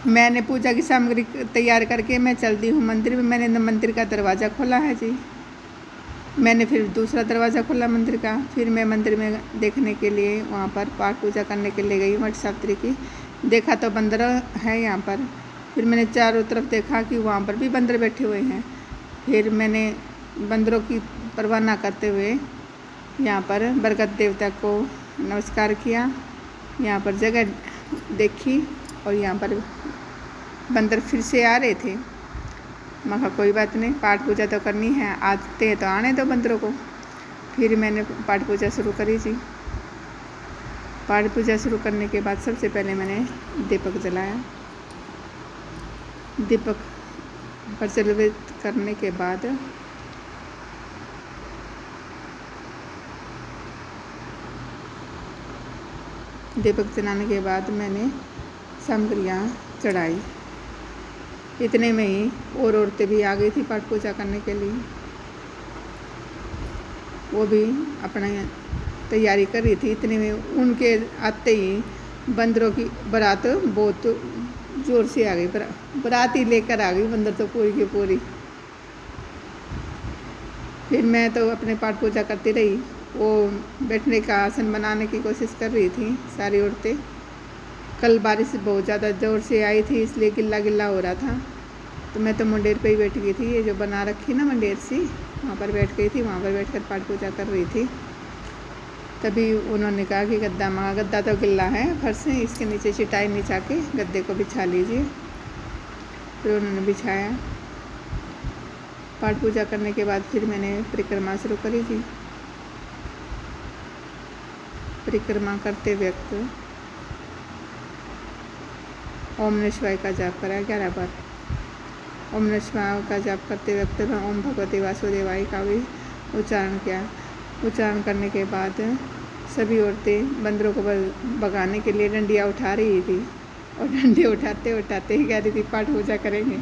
मैंने पूजा की सामग्री तैयार करके मैं चल दी हूँ मंदिर में। मैंने मंदिर का दरवाज़ा खोला है जी। मैंने फिर दूसरा दरवाज़ा खोला मंदिर का। फिर मैं मंदिर में देखने के लिए वहाँ पर पाठ पूजा करने के लिए गई वट सावित्री की। देखा तो बंदर है यहाँ पर। फिर मैंने चारों तरफ देखा कि वहाँ पर भी बंदर बैठे हुए हैं। फिर मैंने बंदरों की परवाह ना करते हुए यहाँ पर बरगद देवता को नमस्कार किया। यहाँ पर जगह देखी और यहाँ पर बंदर फिर से आ रहे थे। मैं कहा कोई बात नहीं, पाठ पूजा तो करनी है, आते हैं तो आने दो बंदरों को। फिर मैंने पाठ पूजा शुरू करी जी। पाठ पूजा शुरू करने के बाद सबसे पहले मैंने दीपक जलाया। दीपक प्रज्वलित करने के बाद मैंने सामग्रियाँ चढ़ाई। इतने में ही और औरतें भी आ गई थी पाठ पूजा करने के लिए। वो भी अपना तैयारी कर रही थी। इतने में उनके आते ही बंदरों की बारात बहुत ज़ोर से आ गई। बारात ही लेकर आ गई बंदर तो पूरी की पूरी। फिर मैं तो अपने पाठ पूजा करती रही। वो बैठने का आसन बनाने की कोशिश कर रही थी सारी औरतें। कल बारिश बहुत ज़्यादा ज़ोर से आई थी, इसलिए गिल्ला गिल्ला हो रहा था। तो मैं तो मंडेर पे ही बैठ गई थी। ये जो बना रखी ना मंडेर सी, वहाँ पर बैठ गई थी। वहाँ पर बैठकर पाठ पूजा कर रही थी। तभी उन्होंने कहा कि गद्दा तो गिल्ला है फर्श से, इसके नीचे चटाई बिछा के गद्दे को बिछा लीजिए। फिर उन्होंने बिछाया। पाठ पूजा करने के बाद फिर मैंने परिक्रमा शुरू करी थी। परिक्रमा करते वक्त ओम नमः शिवाय का जाप करा 11 बार। ओम नमः शिवाय का जाप करते वक्त मैं ओम भगवते वासुदेवाय का भी उच्चारण किया। उच्चारण करने के बाद सभी औरतें बंदरों को भगाने के लिए डंडियाँ उठा रही थी और डंडे उठाते उठाते ही कह रही थी पाठ पूजा करेंगे।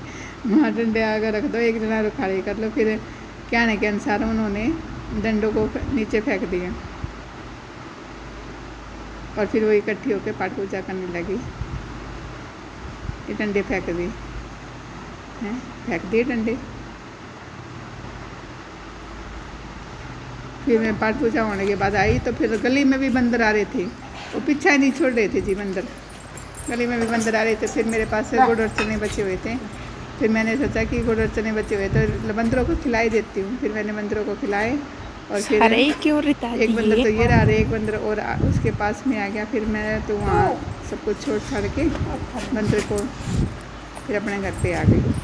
वहाँ डंडे आकर रख दो, एक जना खड़े कर लो। फिर कहने के अनुसार उन्होंने डंडों को नीचे फेंक दिया और फिर वो इकट्ठी होकर पाठ पूजा करने लगी। ये डंडे फेंक दिए हैं, फेंक दिए डंडे। फिर मैं पाठ पूजा होने के बाद आई तो फिर गली में भी बंदर आ रहे थे। वो पीछा ही नहीं छोड़ रहे थे जी बंदर। गली में भी बंदर आ रहे थे। फिर मेरे पास गुड़ और चने बचे हुए थे। फिर मैंने सोचा कि गुड़ और चने बचे हुए तो बंदरों को खिलाई देती हूँ। फिर मैंने बंदरों को खिलाए और फिर एक बंदर तो ये रहा, एक बंदर और उसके पास में आ गया। फिर मैं तो वहाँ सब कुछ छोड़ छाड़ के बंदर को फिर अपने घर पे आ गई।